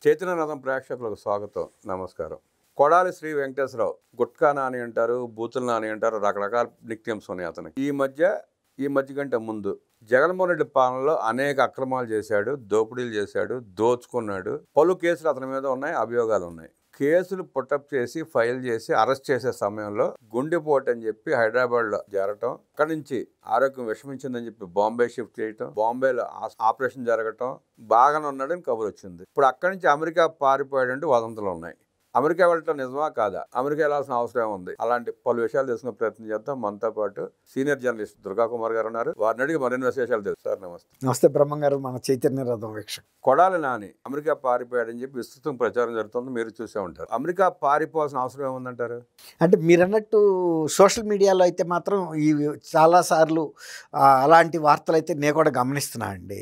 చైతన్యరథం ప్రేక్షకులకు స్వాగతం, నమస్కారం. కొడాలి శ్రీ వెంకటేశ్వరరావు, గుట్కా నాని అంటారు, బూతుల నాని అంటారు, రకరకాల నిక్నేమ్స్ ఉన్నాయి అతనికి. ఈ మధ్య కంటే ముందు జగన్మోహన్ రెడ్డి పాలనలో అనేక అక్రమాలు చేశాడు, దోపిడీలు చేశాడు, దోచుకున్నాడు. పలు కేసులు అతని మీద ఉన్నాయి, అభియోగాలు ఉన్నాయి. కేసులు పుట్టప్ చేసి ఫైల్ చేసి అరెస్ట్ చేసే సమయంలో గుండెపోటు అని చెప్పి హైదరాబాద్లో చేరటం, అక్కడి నుంచి ఆరోగ్యం విషమించిందని చెప్పి బాంబే షిఫ్ట్ చేయటం, బాంబేలో ఆపరేషన్ జరగటం, బాగానే ఉన్నాడని కబురు వచ్చింది. ఇప్పుడు అక్కడి నుంచి అమెరికా పారిపోయాడంటే వదంతులు ఉన్నాయి. అమెరికా వెళ్ళటం నిజమా కాదా, అమెరికా వెళ్ళాల్సిన అవసరం ఉంది, అలాంటి పలు విషయాలు తెలుసుకునే ప్రయత్నం చేద్దాం. మనతో పాటు సీనియర్ జర్నలిస్ట్ దుర్గా కుమార్ గారు ఉన్నారు. వారిని అడిగి మరిన్ని విశేషాలు తెలుసు. సార్ నమస్తే. నమస్తే బ్రహ్మం గారు, మన చైతన్య రథం వీక్షకు. కొడాలి నాని అమెరికా పారిపోయాడని చెప్పి విస్తృతం ప్రచారం జరుగుతుంది, మీరు చూసే ఉంటారు. అమెరికా పారిపోవాల్సిన అవసరం ఏముందంటారు? అంటే మీరు అన్నట్టు సోషల్ మీడియాలో అయితే మాత్రం ఈ చాలాసార్లు అలాంటి వార్తలు అయితే నేను కూడా గమనిస్తున్నా అండి.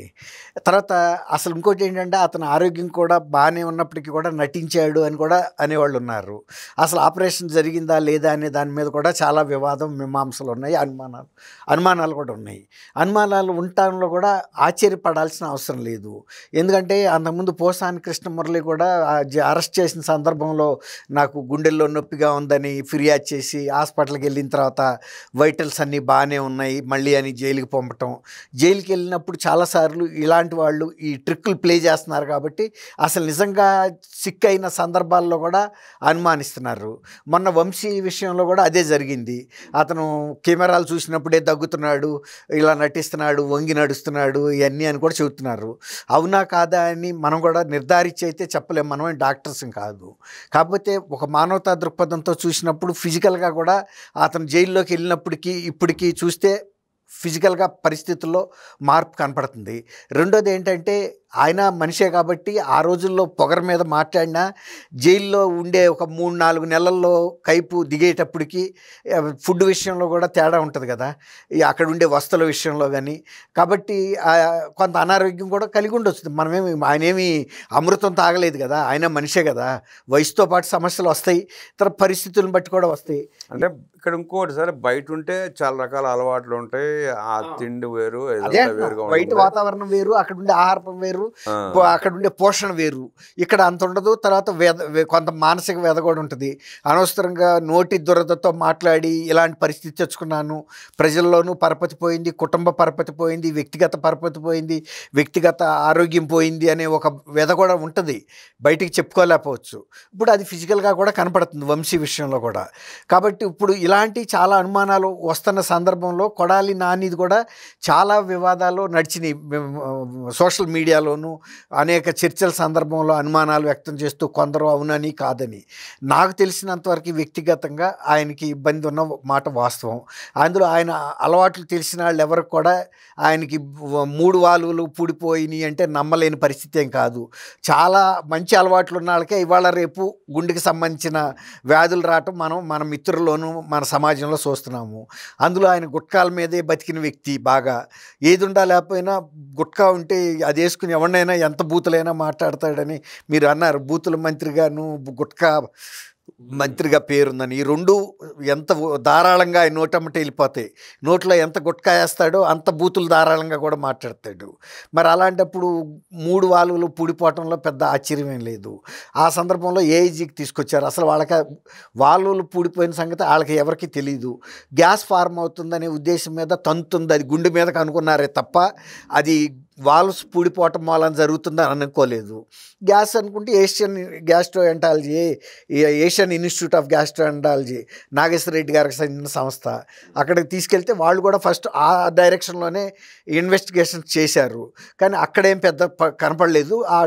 తర్వాత అసలు ఇంకోటి ఏంటంటే అతని ఆరోగ్యం కూడా బాగానే ఉన్నప్పటికీ కూడా నటించాడు అని కూడా అనేవాళ్ళు ఉన్నారు. అసలు ఆపరేషన్ జరిగిందా లేదా అనే దాని మీద కూడా చాలా వివాదం, మీమాంసలు ఉన్నాయి, అనుమానాలు కూడా ఉన్నాయి. అనుమానాలు ఉండటంలో కూడా ఆశ్చర్యపడాల్సిన అవసరం లేదు. ఎందుకంటే అంతకుముందు పోసాని కృష్ణమురళి కూడా అరెస్ట్ చేసిన సందర్భంలో నాకు గుండెల్లో నొప్పిగా ఉందని ఫిర్యాదు చేసి హాస్పిటల్కి వెళ్ళిన తర్వాత వైటల్స్ అన్నీ బాగానే ఉన్నాయి మళ్ళీ అని జైలుకి పంపటం. జైలుకి వెళ్ళినప్పుడు చాలాసార్లు ఇలాంటి వాళ్ళు ఈ ట్రిక్కులు ప్లే చేస్తున్నారు కాబట్టి అసలు నిజంగా సిక్ అయిన సందర్భాల్లో కూడా అనుమానిస్తున్నారు. మొన్న వంశీ విషయంలో కూడా అదే జరిగింది. అతను కెమెరాలు చూసినప్పుడే దగ్గుతున్నాడు, ఇలా నటిస్తున్నాడు, వంగి నడుస్తున్నాడు, ఇవన్నీ అని కూడా చెబుతున్నారు. అవునా కాదా అని మనం కూడా నిర్ధారించి అయితే చెప్పలేము, మనమే డాక్టర్స్ కాదు. కాకపోతే ఒక మానవతా దృక్పథంతో చూసినప్పుడు ఫిజికల్గా కూడా అతను జైల్లోకి వెళ్ళినప్పటికీ ఇప్పటికీ చూస్తే ఫిజికల్గా పరిస్థితుల్లో మార్పు కనపడుతుంది. రెండోది ఏంటంటే ఆయన మనిషే కాబట్టి ఆ రోజుల్లో పొగర మీద మాట్లాడినా జైల్లో ఉండే ఒక 3-4 నెలల్లో కైపు దిగేటప్పటికి ఫుడ్ విషయంలో కూడా తేడా ఉంటుంది కదా, అక్కడ ఉండే వస్తువుల విషయంలో కానీ. కాబట్టి కొంత అనారోగ్యం కూడా కలిగి ఉండొచ్చు. ఆయనేమి అమృతం తాగలేదు కదా, ఆయన మనిషే కదా. వయసుతో పాటు సమస్యలు వస్తాయి, తర్వాత పరిస్థితులను బట్టి కూడా వస్తాయి. అంటే ఇక్కడ ఇంకోటి సరే, బయట ఉంటే చాలా రకాల అలవాట్లు ఉంటాయి, ఆ తిండి వేరు, బయట వాతావరణం వేరు, అక్కడ ఉండే ఆహారం వేరు, అక్కడ ఉండే పోషణ వేరు, ఇక్కడ అంత ఉండదు. తర్వాత కొంత మానసిక వ్యధ కూడా ఉంటుంది. అనవసరంగా నోటి దురదతో మాట్లాడి ఇలాంటి పరిస్థితి తెచ్చుకున్నాను, ప్రజల్లోనూ పరపతి పోయింది, కుటుంబ పరపతి పోయింది, వ్యక్తిగత పరపతి పోయింది, వ్యక్తిగత ఆరోగ్యం పోయింది అనే ఒక వ్యధ కూడా ఉంటుంది, బయటికి చెప్పుకోలేకపోవచ్చు. ఇప్పుడు అది ఫిజికల్గా కూడా కనపడుతుంది వంశీ విషయంలో కూడా. కాబట్టి ఇప్పుడు ఇలాంటి చాలా అనుమానాలు వస్తున్న సందర్భంలో కొడాలి నానిది కూడా చాలా వివాదాలు నడిచినాయి. సోషల్ మీడియాలోనూ అనేక చర్చల సందర్భంలో అనుమానాలు వ్యక్తం చేస్తూ కొందరు అవునని కాదని. నాకు తెలిసినంతవరకు వ్యక్తిగతంగా ఆయనకి ఇబ్బంది ఉన్న మాట వాస్తవం. అందులో ఆయన అలవాట్లు తెలిసిన వాళ్ళు ఎవరికి కూడా ఆయనకి 3 వాల్వులు పూడిపోయినాయి అంటే నమ్మలేని పరిస్థితి ఏం కాదు. చాలా మంచి అలవాట్లు ఉన్న వాళ్ళకే ఇవాళ రేపు గుండెకి సంబంధించిన వ్యాధులు రావటం మన మిత్రుల్లోనూ మన సమాజంలో చూస్తున్నాము. అందులో ఆయన గుట్కాల మీదే బతికిన వ్యక్తి. బాగా ఏది ఉండా లేకపోయినా గుట్కా ఉంటే అది వేసుకుని ఎవరినైనా ఎంత బూతులైనా మాట్లాడతాడని మీరు అన్నారు. బూతుల మంత్రిగాను గుట్కా మంత్రిగా పేరుందని. ఈ రెండు ఎంత ధారాళంగా ఆయన నోటమ్మట వెళ్ళిపోతాయి. నోట్లో ఎంత గుట్కా వేస్తాడో అంత బూతులు ధారాళంగా కూడా మాట్లాడతాడు. మరి అలాంటప్పుడు 3 వాల్వులు పూడిపోవటంలో పెద్ద ఆశ్చర్యమేం లేదు. ఆ సందర్భంలో ఏఐజీకి తీసుకొచ్చారు. అసలు వాళ్ళకి వాల్వులు పూడిపోయిన సంగతి వాళ్ళకి ఎవరికి తెలియదు. గ్యాస్ ఫార్మ్ అవుతుందనే ఉద్దేశం మీద తంతుంది, అది గుండె మీదకి అనుకున్నారే తప్ప అది వాల్వ్స్ పూడిపోవటం మూలం జరుగుతుందని అనుకోలేదు. గ్యాస్ అనుకుంటే Asian gastroenterology, Asian institute of gastroenterology Nageswara Reddy గారికి చెందిన సంస్థ, అక్కడికి తీసుకెళ్తే వాళ్ళు కూడా ఫస్ట్ ఆ డైరెక్షన్లోనే ఇన్వెస్టిగేషన్ చేశారు. కానీ అక్కడేం పెద్ద కనపడలేదు. ఆ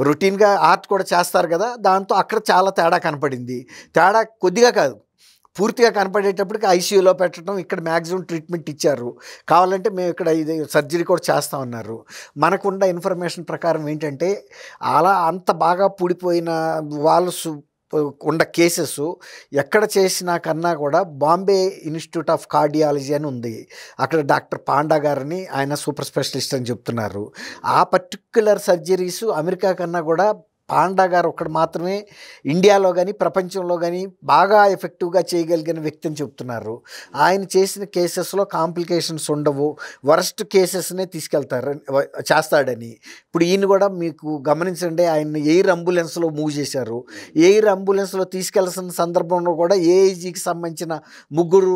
రొటీన్గా ఆర్ట్ కూడా చేస్తారు కదా, దాంతో అక్కడ చాలా తేడా కనపడింది. తేడా కొద్దిగా కాదు, పూర్తిగా కనపడేటప్పటికి ఐసీయూలో పెట్టడం, ఇక్కడ మ్యాక్సిమం ట్రీట్మెంట్ ఇచ్చారు. కావాలంటే మేము ఇక్కడ ఇది సర్జరీ కూడా చేస్తామన్నారు. మనకున్న ఇన్ఫర్మేషన్ ప్రకారం ఏంటంటే అలా అంత బాగా పూడిపోయిన వాల్వ్స్ ఉన్న కేసెస్ ఎక్కడ చేసినా కన్నా కూడా బాంబే ఇన్స్టిట్యూట్ ఆఫ్ కార్డియాలజీ అని ఉంది. అక్కడ డాక్టర్ పాండా గారని, ఆయన సూపర్ స్పెషలిస్ట్ అని చెప్తున్నారు. ఆ పర్టిక్యులర్ సర్జరీస్ అమెరికా కన్నా కూడా పాండా గారు ఒక్కడు మాత్రమే ఇండియాలో కానీ ప్రపంచంలో కానీ బాగా ఎఫెక్టివ్గా చేయగలిగిన వ్యక్తి అని చెప్తున్నారు. ఆయన చేసిన కేసెస్లో కాంప్లికేషన్స్ ఉండవు, వరస్ట్ కేసెస్నే తీసుకెళ్తారు చేస్తాడని. ఇప్పుడు ఈయన కూడా మీకు గమనించండి, ఆయన ఎయిర్ అంబులెన్స్లో మూవ్ చేశారు. ఎయిర్ అంబులెన్స్లో తీసుకెళ్లాల్సిన సందర్భంలో కూడా ఏఐజీకి సంబంధించిన 3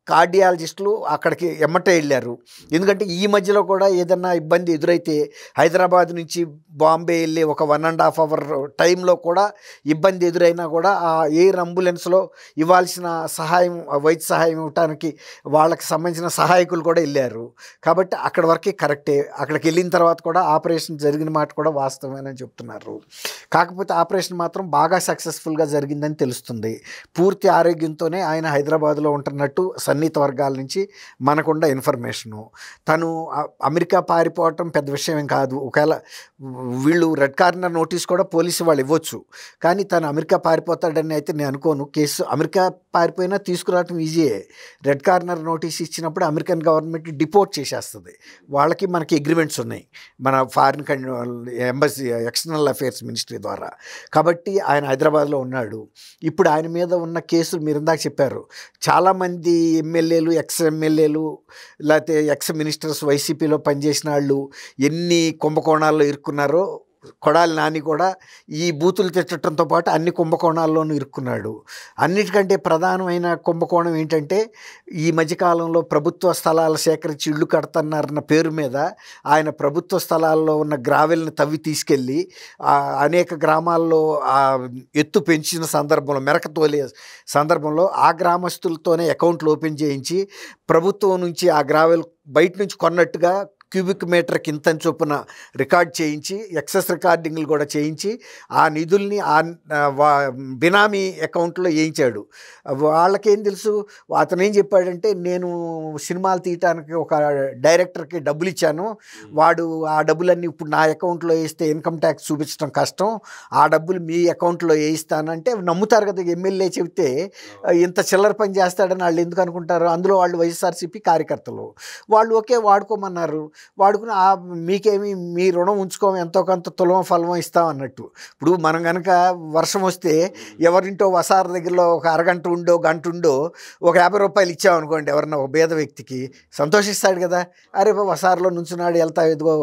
కార్డియాలజిస్టులు అక్కడికి ఎమ్మటే వెళ్ళారు. ఎందుకంటే ఈ మధ్యలో కూడా ఏదన్నా ఇబ్బంది ఎదురైతే హైదరాబాద్ నుంచి బాంబే వెళ్ళి ఒక 1.5 అవర్ టైంలో కూడా ఇబ్బంది ఎదురైనా కూడా ఆ ఎయిర్ అంబులెన్స్లో ఇవ్వాల్సిన సహాయం, వైద్య సహాయం ఇవ్వటానికి వాళ్ళకి సంబంధించిన సహాయకులు కూడా వెళ్ళారు. కాబట్టి అక్కడి వరకే కరెక్టే. అక్కడికి వెళ్ళిన తర్వాత కూడా ఆపరేషన్ జరిగిన మాట కూడా వాస్తవమేనని చెప్తున్నారు. కాకపోతే ఆపరేషన్ మాత్రం బాగా సక్సెస్ఫుల్గా జరిగిందని తెలుస్తుంది. పూర్తి ఆరోగ్యంతోనే ఆయన హైదరాబాద్లో ఉంటున్నట్టు సన్నిహిత వర్గాల నుంచి మనకున్న ఇన్ఫర్మేషను. తను అమెరికా పారిపోవటం పెద్ద విషయం ఏం కాదు. ఒకవేళ వీళ్ళు రెడ్ కార్నర్ నోటీస్ కూడా పోలీసు వాళ్ళు ఇవ్వచ్చు, కానీ తను అమెరికా పారిపోతాడని అయితే నేను అనుకోను. కేసు అమెరికా పారిపోయినా తీసుకురావటం ఈజీయే. రెడ్ కార్నర్ నోటీస్ ఇచ్చినప్పుడు అమెరికన్ గవర్నమెంట్ డిపోర్ట్ చేసేస్తుంది. వాళ్ళకి మనకి అగ్రిమెంట్స్ ఉన్నాయి మన foreign embassy, external affairs ministry ద్వారా. కాబట్టి ఆయన హైదరాబాద్లో ఉన్నాడు. ఇప్పుడు ఆయన మీద ఉన్న కేసులు మీరు ఇందాక చెప్పారు, చాలామంది ఎమ్మెల్యేలు, ఎక్స్ ఎమ్మెల్యేలు, లేకపోతే ఎక్స్ మినిస్టర్స్, వైసీపీలో పనిచేసిన వాళ్ళు ఎన్ని కుంభకోణాల్లో ఇరుక్కున్నారో కొడాలి నాని కూడా ఈ బూతులు తిట్టడంతో పాటు అన్ని కుంభకోణాల్లోనూ ఇరుక్కున్నాడు. అన్నిటికంటే ప్రధానమైన కుంభకోణం ఏంటంటే ఈ మధ్యకాలంలో ప్రభుత్వ స్థలాలు సేకరించి ఇళ్ళు కడుతున్నారన్న పేరు మీద ఆయన ప్రభుత్వ స్థలాల్లో ఉన్న గ్రావెల్ని తవ్వి తీసుకెళ్ళి అనేక గ్రామాల్లో ఎత్తు పెంచిన సందర్భంలో, మెరక తోలే సందర్భంలో ఆ గ్రామస్తులతోనే అకౌంట్లు ఓపెన్ చేయించి ప్రభుత్వం నుంచి ఆ గ్రావెల్ బయట నుంచి కొన్నట్టుగా క్యూబిక్ మీటర్కి ఇంతని చొప్పున రికార్డ్ చేయించి, ఎక్సెస్ రికార్డింగ్లు కూడా చేయించి ఆ నిధుల్ని బినామీ అకౌంట్లో వేయించాడు. వాళ్ళకేం తెలుసు, అతను ఏం చెప్పాడంటే, నేను సినిమాలు తీయటానికి ఒక డైరెక్టర్కి డబ్బులు ఇచ్చాను, వాడు ఆ డబ్బులన్నీ ఇప్పుడు నా అకౌంట్లో వేస్తే ఇన్కమ్ ట్యాక్స్ చూపించడం కష్టం, ఆ డబ్బులు మీ అకౌంట్లో వేయిస్తానంటే నమ్ముతారు కదా. ఎమ్మెల్యే చెబితే ఇంత చిల్లర పని చేస్తాడని వాళ్ళు ఎందుకు అనుకుంటారు? అందులో వాళ్ళు వైఎస్ఆర్సీపీ కార్యకర్తలు, వాళ్ళు ఓకే వాడుకోమన్నారు. వాడుకుని మీకేమి, మీ రుణం ఉంచుకోము, ఎంతో కొంత తులం ఫలం ఇస్తాం అన్నట్టు. ఇప్పుడు మనం కనుక వర్షం వస్తే ఎవరింటో వసార దగ్గరలో ఒక అరగంట ఉండో గంట ఉండో ఒక 50 రూపాయలు ఇచ్చామనుకోండి ఎవరన్నా ఒక పేద వ్యక్తికి, సంతోషిస్తాడు కదా. అరే వసారలో నుంచున్నాడు, వెళ్తా ఎదుగో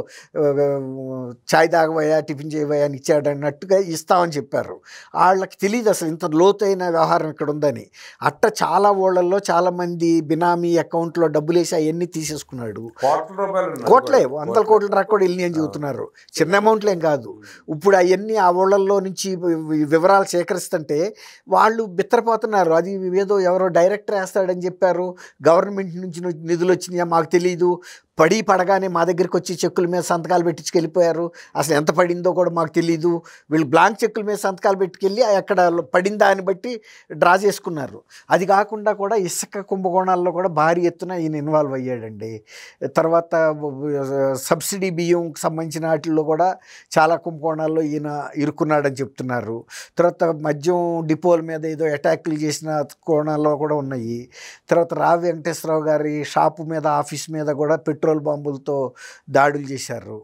చాయ్ తాగబోయా, టిఫిన్ చేయబోయా అని ఇచ్చాడు అన్నట్టుగా ఇస్తామని చెప్పారు. వాళ్ళకి తెలియదు అసలు ఇంత లోతైన వ్యవహారం ఇక్కడ ఉందని. అట్ట చాలా ఊళ్ళల్లో చాలామంది బినామీ అకౌంట్లో డబ్బులు వేసి అవన్నీ తీసేసుకున్నాడు. కోట్లే, 100 కోట్ల దాకా కూడా వెళ్ళి అని చెబుతున్నారు. చిన్న అమౌంట్లు ఏం కాదు. ఇప్పుడు అవన్నీ ఆ ఊళ్ళల్లో నుంచి వివరాలు సేకరిస్తుంటే వాళ్ళు బిత్తరపోతున్నారు. అది ఏదో ఎవరో డైరెక్టర్ వేస్తాడని చెప్పారు, గవర్నమెంట్ నుంచి నిధులు వచ్చినాయా మాకు తెలియదు, పడగానే మా దగ్గరికి వచ్చి చెక్కుల మీద సంతకాలు పెట్టించుకెళ్ళిపోయారు, అసలు ఎంత పడిందో కూడా మాకు తెలీదు. వీళ్ళు బ్లాంక్ చెక్కుల మీద సంతకాలు పెట్టుకెళ్ళి అక్కడ పడిన దాన్ని బట్టి డ్రా చేసుకున్నారు. అది కాకుండా కూడా ఇసుక కుంభకోణాల్లో కూడా భారీ ఎత్తున ఈయన ఇన్వాల్వ్ అయ్యాడండి. తర్వాత సబ్సిడీ బియ్యంకి సంబంధించిన వాటిల్లో కూడా చాలా కుంభకోణాల్లో ఈయన ఇరుక్కున్నాడని చెప్తున్నారు. తర్వాత మద్యం డిపోల మీద ఏదో అటాక్లు చేసిన కోణాల్లో కూడా ఉన్నాయి. తర్వాత రావి వెంకటేశ్వరరావు గారి షాపు మీద, ఆఫీస్ మీద కూడా పెట్రోల్ బాంబులతో దాడులు చేశారు.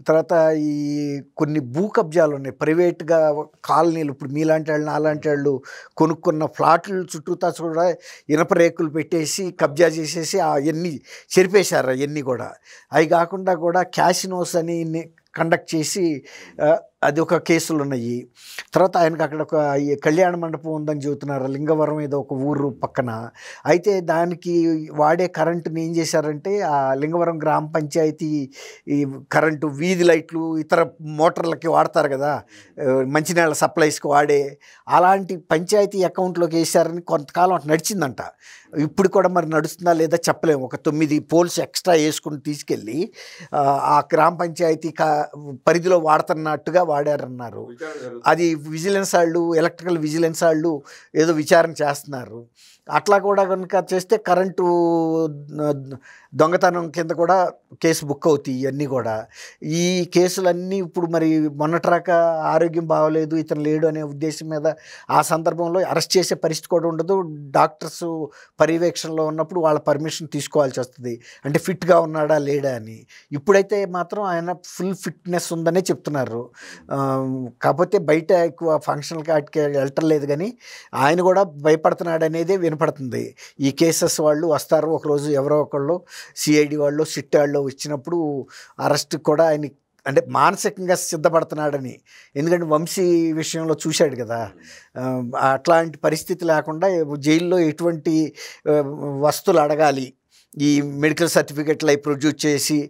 తర్వాత ఈ కొన్ని భూ కబ్జాలు ఉన్నాయి, ప్రైవేట్గా కాలనీలు. ఇప్పుడు మీలాంటి వాళ్ళు, నాలాంటి వాళ్ళు కొనుక్కున్న ఫ్లాట్లు చుట్టూతా కూడా ఇనప రేకులు పెట్టేసి కబ్జా చేసేసి అవన్నీ చెరిపేశారు. అవన్నీ కూడా అవి కాకుండా కూడా క్యాసినోస్ అని కండక్ట్ చేసి అది ఒక కేసులు ఉన్నాయి. తర్వాత ఆయనకు అక్కడ ఒక కళ్యాణ మండపం ఉందని చెబుతున్నారు, లింగవరం ఏదో ఒక ఊరు పక్కన. అయితే దానికి వాడే కరెంటుని ఏం చేశారంటే ఆ లింగవరం గ్రామ పంచాయతీ ఈ కరెంటు, వీధి లైట్లు, ఇతర మోటార్లకి వాడతారు కదా, మంచినీళ్ళ సప్లైస్కి వాడే, అలాంటి పంచాయతీ అకౌంట్లోకి వేసారని కొంతకాలం నడిచిందంట. ఇప్పుడు కూడా మరి నడుస్తుందా లేదా చెప్పలేము. ఒక 9 పోల్స్ ఎక్స్ట్రా వేసుకుని తీసుకెళ్ళి ఆ గ్రామ పంచాయతీ పరిధిలో వాడుతున్నట్టుగా వాడారన్నారు. అది విజిలెన్స్ వాళ్ళు, ఎలక్ట్రికల్ విజిలెన్స్ వాళ్ళు ఏదో విచారణ చేస్తున్నారు. అట్లా కూడా కనుక చేస్తే కరెంటు దొంగతనం కింద కూడా కేసు బుక్ అవుతాయి. ఇవన్నీ కూడా ఈ కేసులన్నీ ఇప్పుడు మరి మొన్నట్రాక ఆరోగ్యం బాగోలేదు, ఇతను లేడు అనే ఉద్దేశం మీద ఆ సందర్భంలో అరెస్ట్ చేసే పరిస్థితి కూడా ఉండదు. డాక్టర్స్ పర్యవేక్షణలో ఉన్నప్పుడు వాళ్ళ పర్మిషన్ తీసుకోవాల్సి వస్తుంది, అంటే ఫిట్గా ఉన్నాడా లేడా అని. ఇప్పుడైతే మాత్రం ఆయన ఫుల్ ఫిట్నెస్ ఉందనే చెప్తున్నారు. కాకపోతే బయట ఎక్కువ ఫంక్షన్ల కాటికి వెళ్ళటలేదు, కానీ ఆయన కూడా భయపడుతున్నాడు అనేదే వినపడుతుంది. ఈ కేసెస్ వాళ్ళు వస్తారు ఒకరోజు, ఎవరో ఒకళ్ళు సిఐడి వాళ్ళు సిట్ వాళ్ళు వచ్చినప్పుడు అరెస్ట్ కూడా ఆయన అంటే మానసికంగా సిద్ధపడుతున్నాడని. ఎందుకంటే వంశీ విషయంలో చూశాడు కదా, అట్లాంటి పరిస్థితి లేకుండా జైల్లో ఎటువంటి వస్తువులు అడగాలి, ఈ మెడికల్ సర్టిఫికెట్లు అవి ప్రొడ్యూస్ చేసి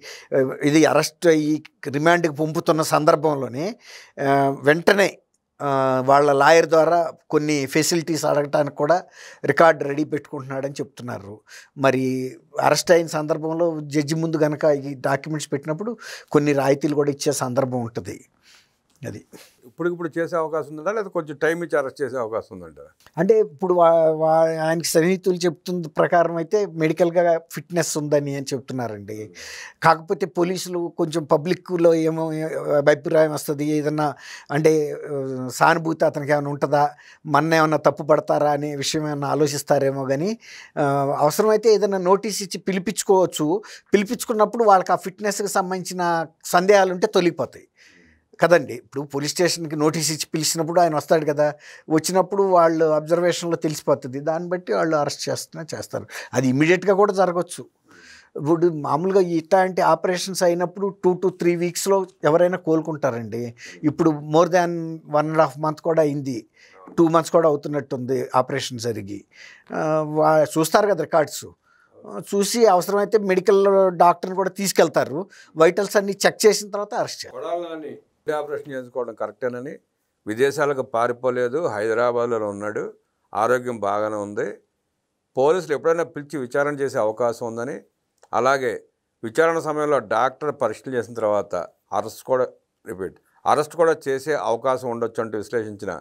ఇది అరెస్ట్ అయ్యి రిమాండ్కి పంపుతున్న సందర్భంలోనే వెంటనే వాళ్ళ లాయర్ ద్వారా కొన్ని ఫెసిలిటీస్ అడగటానికి కూడా రికార్డ్ రెడీ పెట్టుకుంటున్నాడని చెప్తున్నారు. మరి అరెస్ట్ అయిన సందర్భంలో జడ్జి ముందు కనుక ఈ డాక్యుమెంట్స్ పెట్టినప్పుడు కొన్ని రాయితీలు కూడా ఇచ్చే సందర్భం ఉంటుంది. అది ఇప్పుడు చేసే అవకాశం ఉందా, లేదా కొంచెం టైం ఇచ్చి అరెస్ట్ చేసే అవకాశం ఉందంటారా? అంటే ఇప్పుడు ఆయనకి సన్నిహితులు చెప్తున్న ప్రకారం అయితే మెడికల్గా ఫిట్నెస్ ఉందని అని చెప్తున్నారండి. కాకపోతే పోలీసులు కొంచెం పబ్లిక్లో ఏమో అభిప్రాయం వస్తుంది, ఏదన్నా అంటే సానుభూతి అతనికి ఏమైనా ఉంటుందా, మన ఏమన్నా తప్పు పడతారా అనే విషయం ఏమైనా ఆలోచిస్తారేమో. కానీ అవసరమైతే ఏదైనా నోటీస్ ఇచ్చి పిలిపించుకోవచ్చు. పిలిపించుకున్నప్పుడు వాళ్ళకి ఆ ఫిట్నెస్కి సంబంధించిన సందేహాలు ఉంటే తొలగిపోతాయి కదండి. ఇప్పుడు పోలీస్ స్టేషన్కి నోటీస్ ఇచ్చి పిలిచినప్పుడు ఆయన వస్తాడు కదా, వచ్చినప్పుడు వాళ్ళు అబ్జర్వేషన్లో తెలిసిపోతుంది, దాన్ని బట్టి వాళ్ళు అరెస్ట్ చేస్తారు. అది ఇమీడియట్గా కూడా జరగవచ్చు. ఇప్పుడు మామూలుగా ఇట్లాంటి ఆపరేషన్స్ అయినప్పుడు 2 to 3 వీక్స్లో ఎవరైనా కోలుకుంటారండి. ఇప్పుడు మోర్ దాన్ 1.5 month కూడా అయింది, 2 months కూడా అవుతున్నట్టుంది ఆపరేషన్ జరిగి. చూస్తారు కదా రికార్డ్స్, చూసి అవసరమైతే మెడికల్ డాక్టర్ని కూడా తీసుకెళ్తారు, వైటల్స్ అన్ని చెక్ చేసిన తర్వాత అరెస్ట్ చేస్తారు. ఆపరేషన్ చేసుకోవడం కరెక్టేనని, విదేశాలకు పారిపోలేదు, హైదరాబాద్లో ఉన్నాడు, ఆరోగ్యం బాగానే ఉంది, పోలీసులు ఎప్పుడైనా పిలిచి విచారణ చేసే అవకాశం ఉందని, అలాగే విచారణ సమయంలో డాక్టర్ పరీక్షలు చేసిన తర్వాత అరెస్ట్ కూడా చేసే అవకాశం ఉండొచ్చు అంటూ విశ్లేషించిన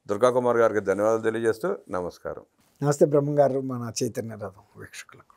దుర్గా కుమార్ గారికి ధన్యవాదాలు తెలియజేస్తూ నమస్కారం. నమస్తే బ్రహ్మ గారు, మన చైతన్య రథం వీక్షకులకు.